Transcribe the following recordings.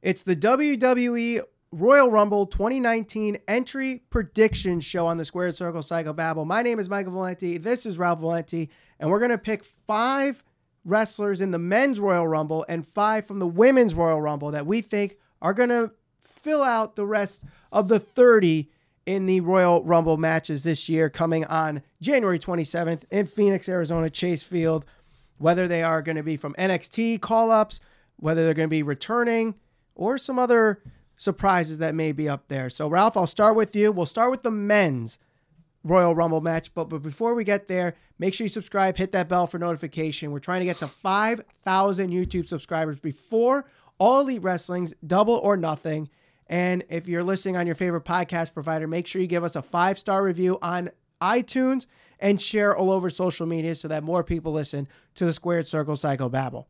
It's the WWE Royal Rumble 2019 entry prediction show on the Squared Circle Psychobabble. My name is Michael Valenti. This is Ralph Valenti. And we're going to pick 5 wrestlers in the men's Royal Rumble and 5 from the women's Royal Rumble that we think are going to fill out the rest of the 30 in the Royal Rumble matches this year, coming on January 27th in Phoenix, Arizona, Chase Field. Whether they are going to be from NXT call-ups, whether they're going to be returning, or some other surprises that may be up there. So, Ralph, I'll start with you. We'll start with the men's Royal Rumble match. But before we get there, make sure you subscribe, hit that bell for notification. We're trying to get to 5,000 YouTube subscribers before All Elite Wrestling's Double or Nothing. And if you're listening on your favorite podcast provider, make sure you give us a 5-star review on iTunes and share all over social media so that more people listen to the Squared Circle Psychobabble.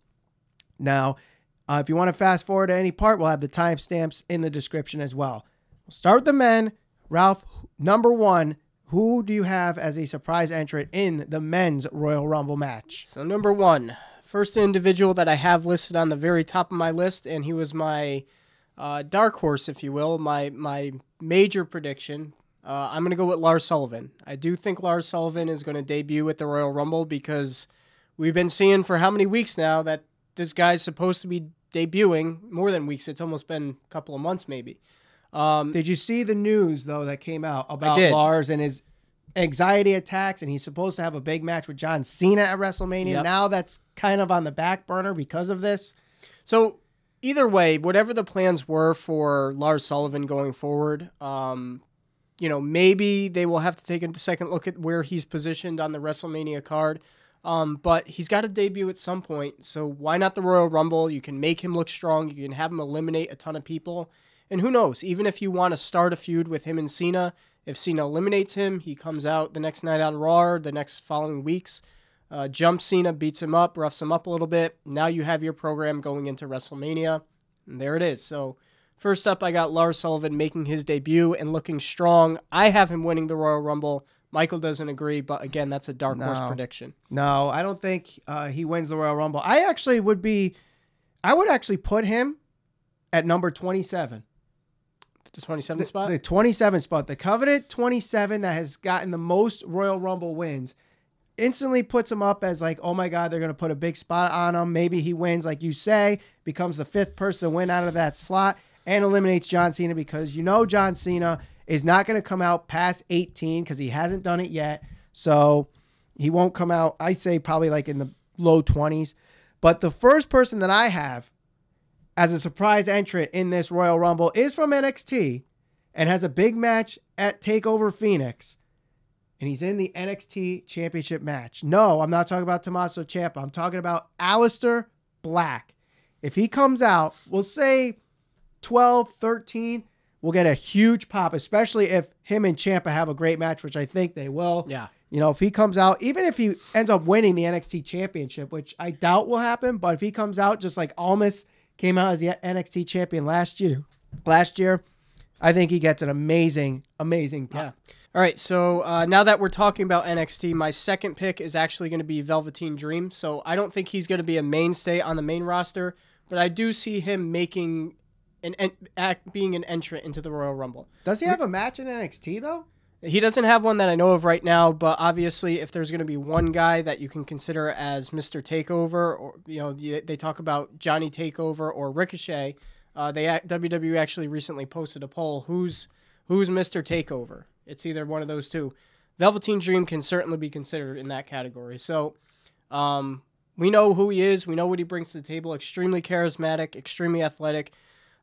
Now, if you want to fast forward to any part, we'll have the timestamps in the description as well. We'll start with the men. Ralph, number 1, who do you have as a surprise entrant in the men's Royal Rumble match? So number 1, first individual that I have listed on the very top of my list, and he was my dark horse, if you will, my major prediction. I'm going to go with Lars Sullivan. I do think Lars Sullivan is going to debut at the Royal Rumble because we've been seeing for how many weeks now that this guy's supposed to be debuting. More than weeks. It's almost been a couple of months maybe. Did you see the news, though, that came out about Lars and his anxiety attacks, and he's supposed to have a big match with John Cena at WrestleMania? Yep. Now that's kind of on the back burner because of this. So either way, whatever the plans were for Lars Sullivan going forward, maybe they will have to take a second look at where he's positioned on the WrestleMania card. But he's got to debut at some point, so why not the Royal Rumble? You can make him look strong. You can have him eliminate a ton of people. And who knows, even if you want to start a feud with him and Cena, if Cena eliminates him, he comes out the next night on Raw, the next following weeks, jumps Cena, beats him up, roughs him up a little bit. Now you have your program going into WrestleMania, and there it is. So first up, I got Lars Sullivan making his debut and looking strong. I have him winning the Royal Rumble. Michael doesn't agree, but again, that's a dark horse prediction. No, I don't think he wins the Royal Rumble. I would actually put him at number 27. The 27th spot? The 27th spot. The coveted 27 that has gotten the most Royal Rumble wins instantly puts him up as like, oh my God, they're going to put a big spot on him. Maybe he wins, like you say, becomes the 5th person to win out of that slot and eliminates John Cena because John Cena is not going to come out past 18 because he hasn't done it yet. So he won't come out, I'd say probably like in the low 20s. But the first person that I have as a surprise entrant in this Royal Rumble is from NXT and has a big match at TakeOver Phoenix. And he's in the NXT Championship match. No, I'm not talking about Tommaso Ciampa. I'm talking about Aleister Black. If he comes out, we'll say 12, 13, we'll get a huge pop, especially if him and Ciampa have a great match, which I think they will. Yeah. If he comes out, even if he ends up winning the NXT Championship, which I doubt will happen, but if he comes out just like Almas came out as the NXT champion last year, I think he gets an amazing pop. Yeah. All right, so now that we're talking about NXT, my second pick is actually going to be Velveteen Dream. So I don't think he's going to be a mainstay on the main roster, but I do see him being an entrant into the Royal Rumble. Does he have a match in NXT, though? He doesn't have one that I know of right now, but obviously if there's going to be one guy that you can consider as Mr. Takeover, or they talk about Johnny Takeover or Ricochet, WWE actually recently posted a poll, who's Mr. Takeover? It's either one of those two. Velveteen Dream can certainly be considered in that category. So we know who he is. We know what he brings to the table. Extremely charismatic, extremely athletic.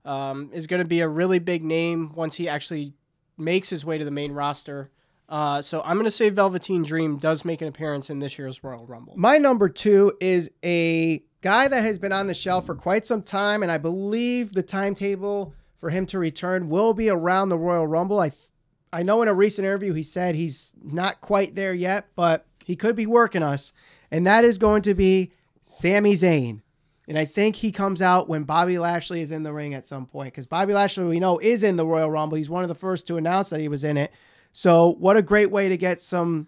Is going to be a really big name once he actually makes his way to the main roster. So I'm going to say Velveteen Dream does make an appearance in this year's Royal Rumble. My number 2 is a guy that has been on the shelf for quite some time, and I believe the timetable for him to return will be around the Royal Rumble. I know in a recent interview he said he's not quite there yet, but he could be working us, and that is going to be Sami Zayn. And I think he comes out when Bobby Lashley is in the ring at some point, because Bobby Lashley, we know, is in the Royal Rumble. He's one of the first to announce that he was in it. So what a great way to get some,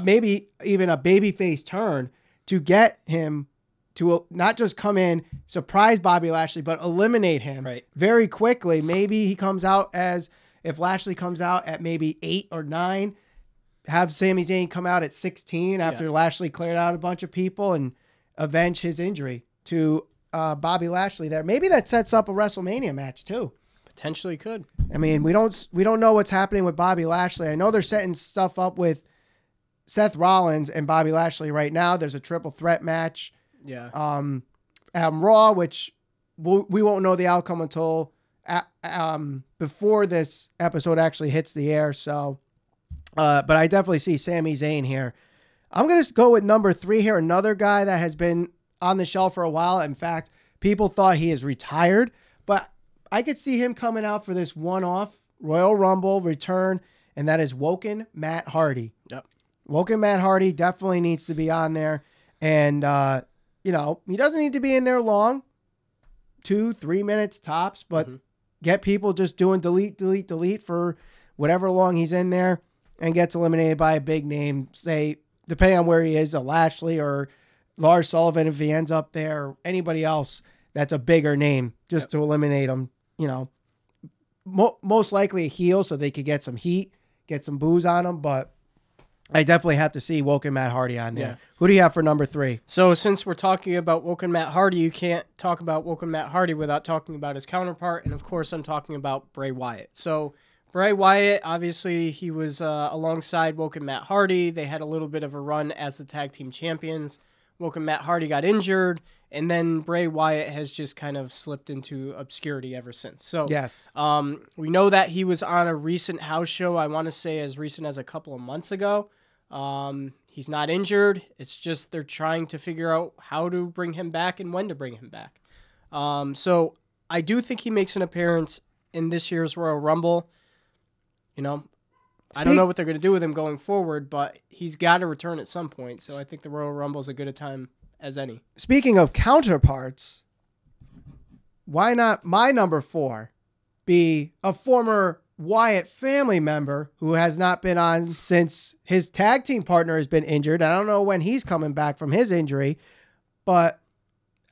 maybe even a babyface turn to get him to not just come in, surprise Bobby Lashley, but eliminate him very quickly. Maybe he comes out if Lashley comes out at maybe 8 or 9, have Sami Zayn come out at 16 after Lashley cleared out a bunch of people and avenge his injury to Bobby Lashley there. Maybe that sets up a WrestleMania match too. Potentially could. I mean, we don't know what's happening with Bobby Lashley. I know they're setting stuff up with Seth Rollins and Bobby Lashley right now. There's a triple threat match. At Raw, which we won't know the outcome until before this episode actually hits the air. So, but I definitely see Sami Zayn here. I'm going to go with number 3 here. Another guy that has been on the shelf for a while. In fact, people thought he is retired, but I could see him coming out for this one-off Royal Rumble return, and that is Woken Matt Hardy. Yep. Woken Matt Hardy definitely needs to be on there. And, he doesn't need to be in there long, 2-3 minutes tops, but get people just doing delete for whatever long he's in there and gets eliminated by a big name, say, depending on where he is, a Lashley or Lars Sullivan if he ends up there, or anybody else that's a bigger name just to eliminate him, most likely a heel so they could get some heat, get some booze on him, but I definitely have to see Woken Matt Hardy on there. Yeah. Who do you have for number 3? So since we're talking about Woken Matt Hardy, you can't talk about Woken Matt Hardy without talking about his counterpart, and of course I'm talking about Bray Wyatt. So Bray Wyatt, obviously he was alongside Woken Matt Hardy. They had a little bit of a run as the tag team champions. Woken Matt Hardy got injured, and then Bray Wyatt has just kind of slipped into obscurity ever since. So yes, we know that he was on a recent house show, I want to say as recent as a couple of months ago. He's not injured. It's just they're trying to figure out how to bring him back and when to bring him back. So I do think he makes an appearance in this year's Royal Rumble. I don't know what they're going to do with him going forward, but he's got to return at some point. So I think the Royal Rumble is as good a time as any. Speaking of counterparts, why not my number 4 be a former Wyatt family member who has not been on since his tag team partner has been injured? I don't know when he's coming back from his injury, but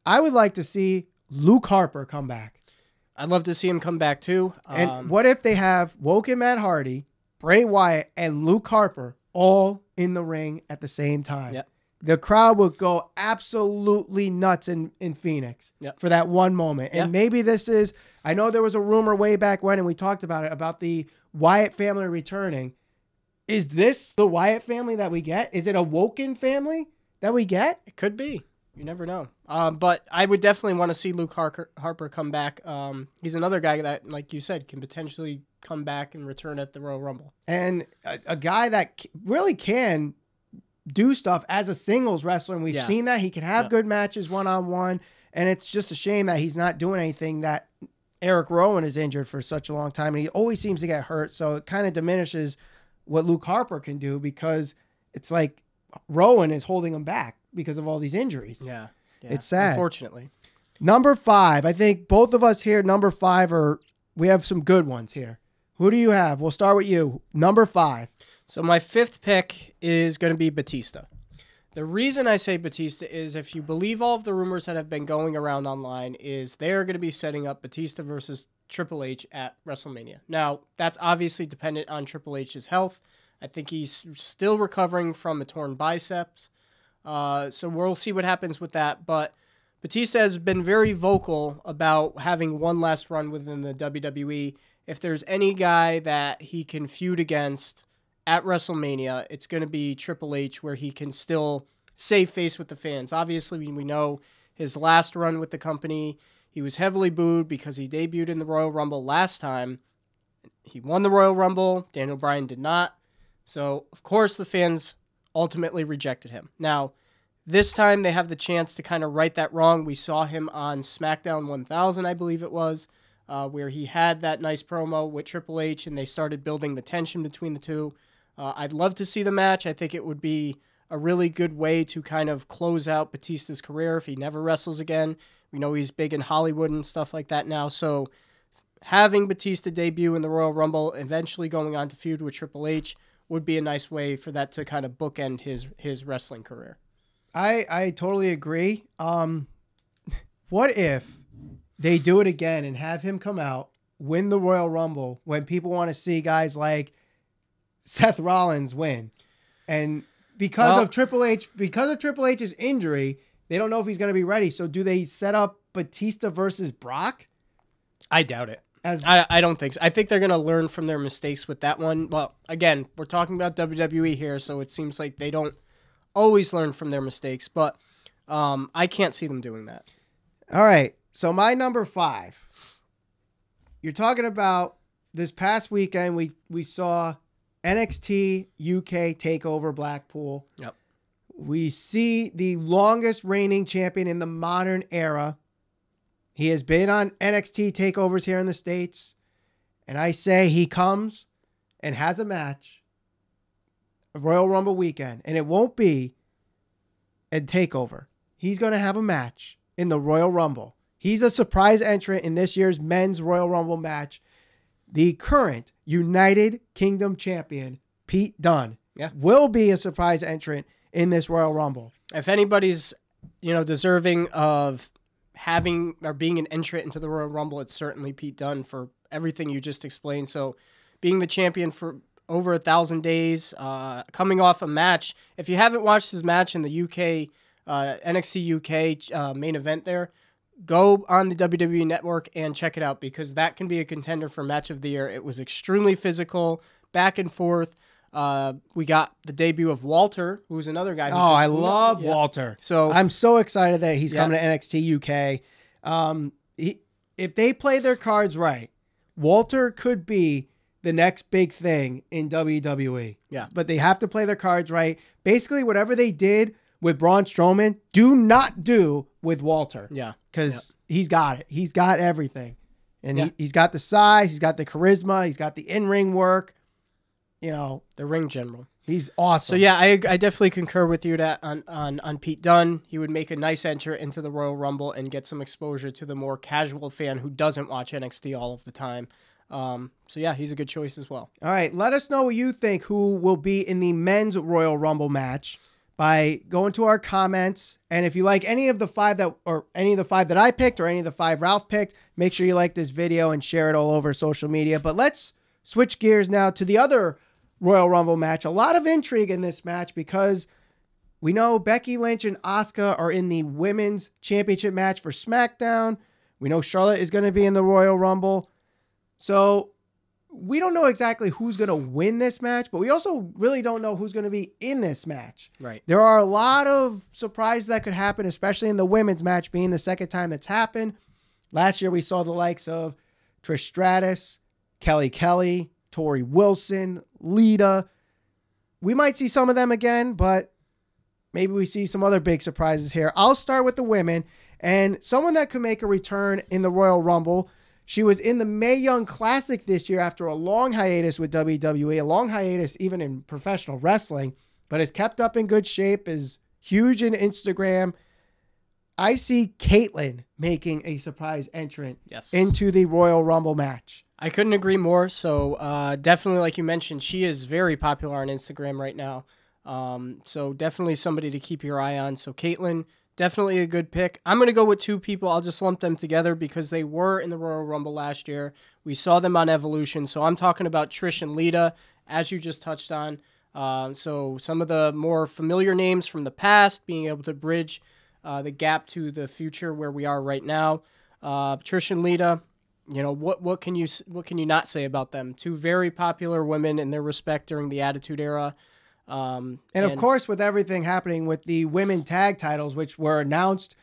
I would like to see Luke Harper come back. I'd love to see him come back too. And what if they have Woken Matt Hardy, Bray Wyatt, and Luke Harper all in the ring at the same time? Yep. The crowd would go absolutely nuts in Phoenix for that one moment. And maybe this is, I know there was a rumor way back when, and we talked about it, about the Wyatt family returning. Is this the Wyatt family that we get? Is it a Woken family that we get? It could be. You never know. But I would definitely want to see Luke Harper come back. He's another guy that, like you said, can potentially come back and return at the Royal Rumble. And a guy that really can do stuff as a singles wrestler, and we've seen that. He can have good matches one-on-one, and it's just a shame that he's not doing anything, that Eric Rowan is injured for such a long time, and he always seems to get hurt, so it kind of diminishes what Luke Harper can do, because it's like Rowan is holding him back because of all these injuries. Yeah. It's sad. Unfortunately. Number 5. I think both of us here, number 5, we have some good ones here. Who do you have? We'll start with you. Number 5. So my 5th pick is going to be Batista. The reason I say Batista is, if you believe all of the rumors that have been going around online, is they're going to be setting up Batista versus Triple H at WrestleMania. Now, that's obviously dependent on Triple H's health. I think he's still recovering from a torn biceps. So we'll see what happens with that. But Batista has been very vocal about having one last run within the WWE. If there's any guy that he can feud against at WrestleMania, it's going to be Triple H, where he can still save face with the fans. Obviously, we know his last run with the company, he was heavily booed because he debuted in the Royal Rumble last time. He won the Royal Rumble. Daniel Bryan did not. So, of course, the fans ultimately rejected him. Now, this time they have the chance to kind of right that wrong. We saw him on SmackDown 1000, I believe it was, where he had that nice promo with Triple H, and they started building the tension between the two. I'd love to see the match. I think it would be a really good way to kind of close out Batista's career if he never wrestles again. We know he's big in Hollywood and stuff like that now. So having Batista debut in the Royal Rumble, eventually going on to feud with Triple H, would be a nice way for that to kind of bookend his wrestling career. I totally agree. What if they do it again and have him come out, win the Royal Rumble when people want to see guys like Seth Rollins win? And because of Triple H's injury, they don't know if he's going to be ready. So do they set up Batista versus Brock? I doubt it. I don't think so. I think they're going to learn from their mistakes with that one. Well, again, we're talking about WWE here, so it seems like they don't always learn from their mistakes, but I can't see them doing that. All right. So my number 5. You're talking about this past weekend, we saw NXT UK take over Blackpool. Yep. We see the longest reigning champion in the modern era. He has been on NXT takeovers here in the States. And I say he comes and has a match, a Royal Rumble weekend, and it won't be a takeover. He's going to have a match in the Royal Rumble. He's a surprise entrant in this year's men's Royal Rumble match. The current United Kingdom champion, Pete Dunne, will be a surprise entrant in this Royal Rumble. If anybody's, deserving of having or being an entrant into the Royal Rumble, it's certainly Pete Dunne for everything you just explained. So being the champion for over 1,000 days, coming off a match. If you haven't watched his match in the UK, NXT UK main event there, go on the WWE Network and check it out because that can be a contender for Match of the Year. It was extremely physical, back and forth. We got the debut of Walter, who's another guy. I love Walter. So I'm so excited that he's coming to NXT UK. If they play their cards right, Walter could be the next big thing in WWE. Yeah. But they have to play their cards right. Basically, whatever they did with Braun Strowman, do not do with Walter. Yeah. Because he's got it. He's got everything. And he's got the size. He's got the charisma. He's got the in-ring work. The ring general. He's awesome. So, yeah, I definitely concur with you that on Pete Dunne. He would make a nice entry into the Royal Rumble and get some exposure to the more casual fan who doesn't watch NXT all of the time. So, yeah, he's a good choice as well. All right. Let us know what you think who will be in the men's Royal Rumble match by going to our comments. And if you like any of the 5 that I picked or any of the 5 Ralph picked, make sure you like this video and share it all over social media. But let's switch gears now to the other Royal Rumble match. A lot of intrigue in this match because we know Becky Lynch and Asuka are in the women's championship match for SmackDown. We know Charlotte is going to be in the Royal Rumble. So we don't know exactly who's going to win this match, but we also really don't know who's going to be in this match. Right. There are a lot of surprises that could happen, especially in the women's match being the second time that's happened. Last year, we saw the likes of Trish Stratus, Kelly, Tori Wilson, Lita. We might see some of them again, but maybe we see some other big surprises here. I'll start with the women, and someone that could make a return in the Royal Rumble. She was in the Mae Young Classic this year after a long hiatus with WWE, a long hiatus even in professional wrestling, but has kept up in good shape, is huge in Instagram. I see Kaitlyn making a surprise entrant into the Royal Rumble match. I couldn't agree more. So definitely, like you mentioned, she is very popular on Instagram right now. So definitely somebody to keep your eye on. So Kaitlyn, definitely a good pick. I'm going to go with 2 people. I'll just lump them together because they were in the Royal Rumble last year. We saw them on Evolution. So I'm talking about Trish and Lita, as you just touched on. So some of the more familiar names from the past, being able to bridge the gap to the future where we are right now. Trish and Lita, what can you not say about them? 2 very popular women in their respect during the Attitude Era. And of course, with everything happening with the women tag titles, which were announced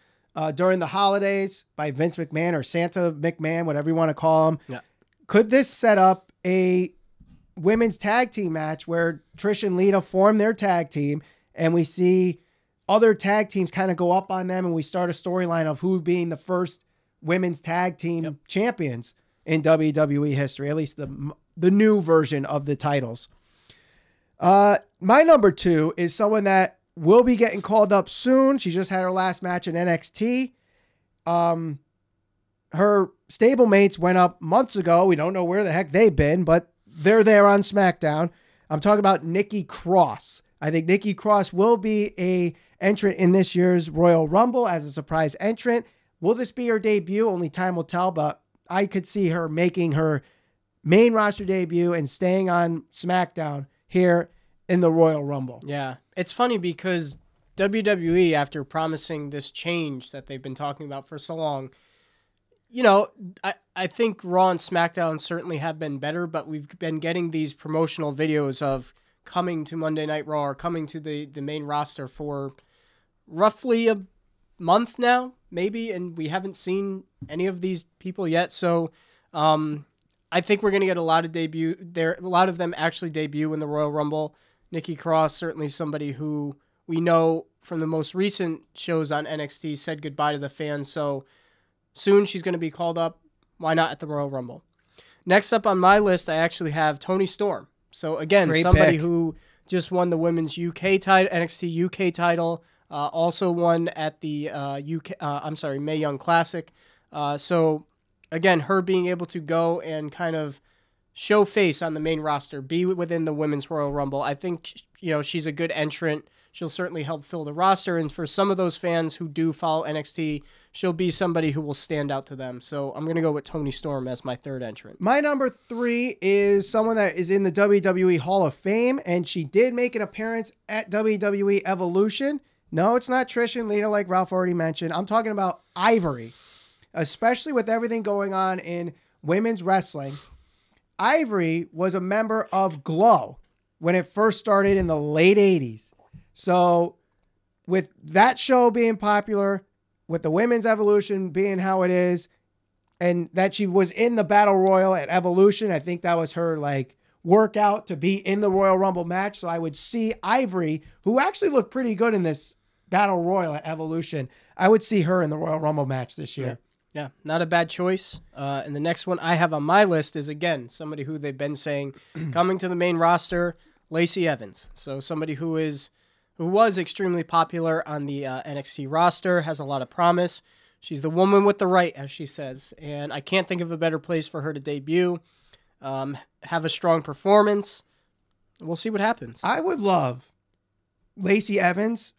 during the holidays by Vince McMahon or Santa McMahon, whatever you want to call him, could this set up a women's tag team match where Trish and Lita form their tag team and we see other tag teams kind of go up on them and we start a storyline of who being the first women's tag team champions in WWE history, at least the new version of the titles. My number 2 is someone that will be getting called up soon. She just had her last match in NXT. Her stablemates went up months ago. We don't know where the heck they've been, but they're there on SmackDown. I'm talking about Nikki Cross. I think Nikki Cross will be a entrant in this year's Royal Rumble as a surprise entrant. Will this be her debut? Only time will tell, but I could see her making her main roster debut and staying on SmackDown here in the Royal Rumble. Yeah. It's funny because WWE, after promising this change that they've been talking about for so long, you know, I think Raw and SmackDown certainly have been better, but we've been getting these promotional videos of coming to Monday Night Raw or coming to the main roster for roughly a month now, maybe, and we haven't seen any of these people yet. So I think we're going to get a lot of them actually debut in the Royal Rumble. Nikki Cross, certainly somebody who we know from the most recent shows on NXT, said goodbye to the fans. So soon she's going to be called up. Why not at the Royal Rumble? Next up on my list, I actually have Toni Storm. So again, Great somebody pick. who just won the women's UK title, NXT UK title, also won at the Mae Young Classic. So again, her being able to go and kind of show face on the main roster, be within the women's Royal Rumble. I think, you know, she's a good entrant. She'll certainly help fill the roster. And for some of those fans who do follow NXT, she'll be somebody who will stand out to them. So I'm going to go with Toni Storm as my third entrant. My number 3 is someone that is in the WWE Hall of Fame, and she did make an appearance at WWE Evolution. No, it's not Trish and Lita like Ralph already mentioned. I'm talking about Ivory, especially with everything going on in women's wrestling. Ivory was a member of Glow when it first started in the late 80s. So with that show being popular, with the women's evolution being how it is, and that she was in the Battle Royal at Evolution, I think that was her like workout to be in the Royal Rumble match. So I would see Ivory, who actually looked pretty good in this Battle Royal at Evolution. I would see her in the Royal Rumble match this year. Yeah, not a bad choice. And the next one I have on my list is, again, somebody who they've been saying coming to the main roster, Lacey Evans. So somebody who was extremely popular on the NXT roster, has a lot of promise. She's the woman with the right, as she says. And I can't think of a better place for her to debut, have a strong performance. We'll see what happens. I would love Lacey Evans.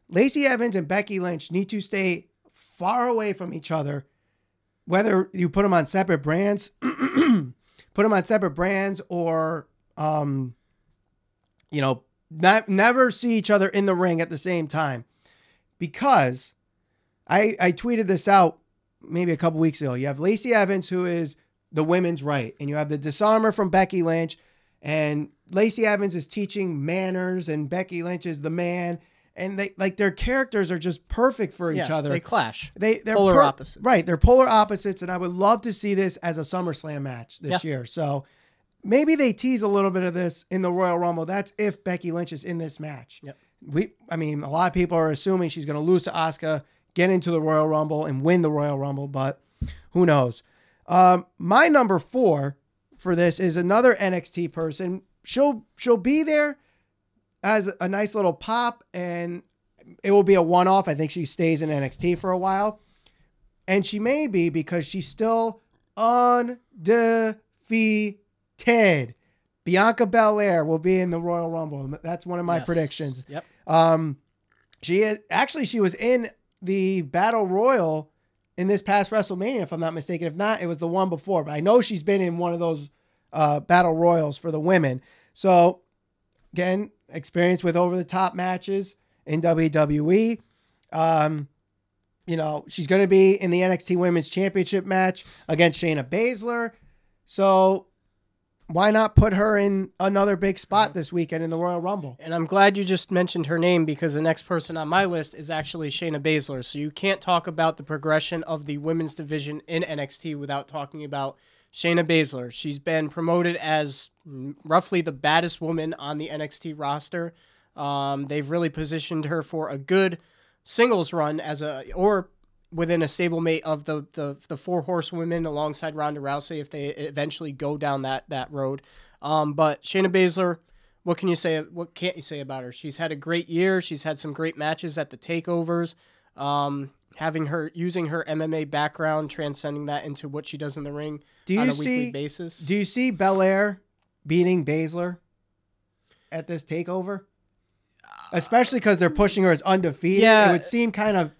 Lacey Evans and Becky Lynch need to stay far away from each other, whether you put them on separate brands, or, never see each other in the ring at the same time. Because I tweeted this out maybe a couple weeks ago. You have Lacey Evans, who is the women's right, and you have the disarmer from Becky Lynch, and Lacey Evans is teaching manners, and Becky Lynch is the man. And they like their characters are just perfect for each other. They clash. They're polar opposites. Right. They're polar opposites. And I would love to see this as a SummerSlam match this year. So maybe they tease a little bit of this in the Royal Rumble. That's if Becky Lynch is in this match. Yep. A lot of people are assuming she's going to lose to Asuka, get into the Royal Rumble, and win the Royal Rumble, but who knows? My number 4 for this is another NXT person. She'll be there as a nice little pop, and it will be a one-off. I think she stays in NXT for a while. And she may be because she's still undefeated. Bianca Belair will be in the Royal Rumble. That's one of my predictions. Yep. She was in the Battle Royal in this past WrestleMania, if I'm not mistaken. If not, it was the one before. But I know she's been in one of those Battle Royals for the women. So, again, experience with over-the-top matches in WWE. She's going to be in the NXT Women's Championship match against Shayna Baszler. So why not put her in another big spot this weekend in the Royal Rumble? And I'm glad you just mentioned her name, because the next person on my list is actually Shayna Baszler. So you can't talk about the progression of the women's division in NXT without talking about Shayna Baszler. She's been promoted as roughly the baddest woman on the NXT roster. They've really positioned her for a good singles run or within a stablemate of the 4 horsewomen alongside Ronda Rousey if they eventually go down that road. But Shayna Baszler, what can you say? What can't you say about her? She's had a great year. She's had some great matches at the takeovers. Using her MMA background, transcending that into what she does in the ring on a weekly basis. Do you see Belair beating Baszler at this takeover? especially because they're pushing her as undefeated. Yeah. It would seem kind of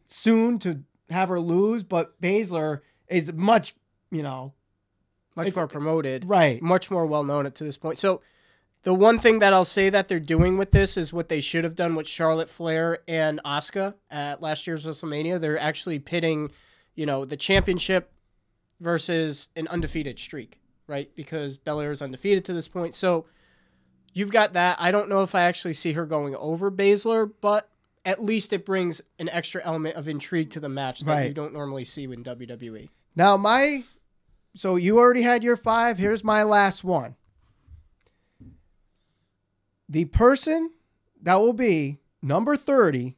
soon to have her lose, but Baszler is much, much more promoted. Right. Much more well-known to this point. So the one thing that I'll say that they're doing with this is what they should have done with Charlotte Flair and Asuka at last year's WrestleMania. They're actually pitting, the championship versus an undefeated streak, right? Because Belair is undefeated to this point. So you've got that. I don't know if I actually see her going over Baszler, but at least it brings an extra element of intrigue to the match that you don't normally see in WWE. Now, so you already had your 5. Here's my last one. The person that will be number 30,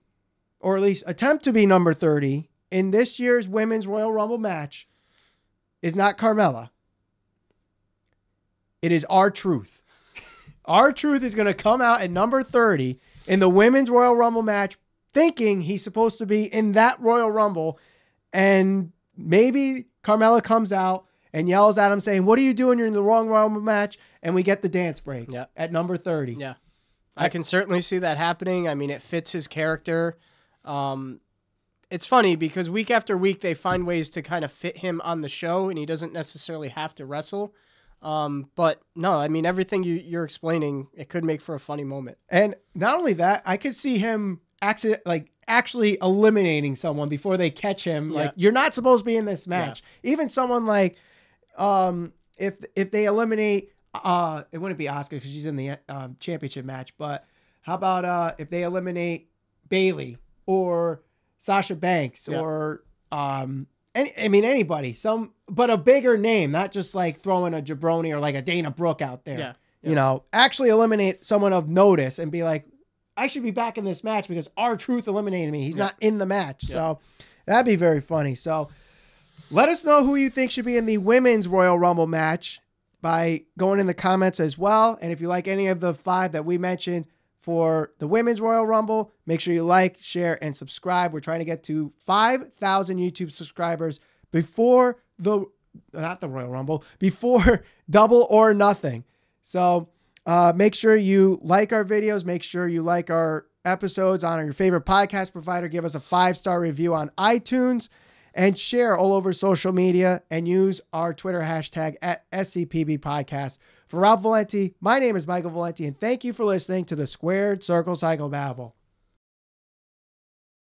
or at least attempt to be number 30 in this year's Women's Royal Rumble match is not Carmella. It is R-Truth. R-Truth is going to come out at number 30 in the Women's Royal Rumble match, thinking he's supposed to be in that Royal Rumble, and maybe Carmella comes out and yells at him saying, "What are you doing? You're in the wrong Royal Rumble match," and we get the dance break at number 30. Yeah. I can certainly see that happening. I mean, it fits his character. It's funny because week after week they find ways to kind of fit him on the show, and he doesn't necessarily have to wrestle. But no, I mean, everything you're explaining, it could make for a funny moment. And not only that, I could see him actually eliminating someone before they catch him. Yeah. Like, you're not supposed to be in this match. Yeah. Even someone like, if they eliminate, it wouldn't be Asuka because she's in the championship match, but how about if they eliminate Bayley or Sasha Banks or anybody, but a bigger name, not just like throwing a Jabroni or like a Dana Brooke out there. Yeah. Actually eliminate someone of notice and be like, I should be back in this match because R-Truth eliminated me. He's not in the match. Yeah. So that'd be very funny. So let us know who you think should be in the Women's Royal Rumble match by going in the comments as well. And if you like any of the 5 that we mentioned for the Women's Royal Rumble, make sure you like, share, and subscribe. We're trying to get to 5,000 YouTube subscribers before not the Royal Rumble, before Double or Nothing. So make sure you like our videos. Make sure you like our episodes on your favorite podcast provider. Give us a 5-star review on iTunes and share all over social media and use our Twitter hashtag at SCPB Podcast. For Ralph Valenti, my name is Michael Valenti, and thank you for listening to the Squared Circle Psychobabble.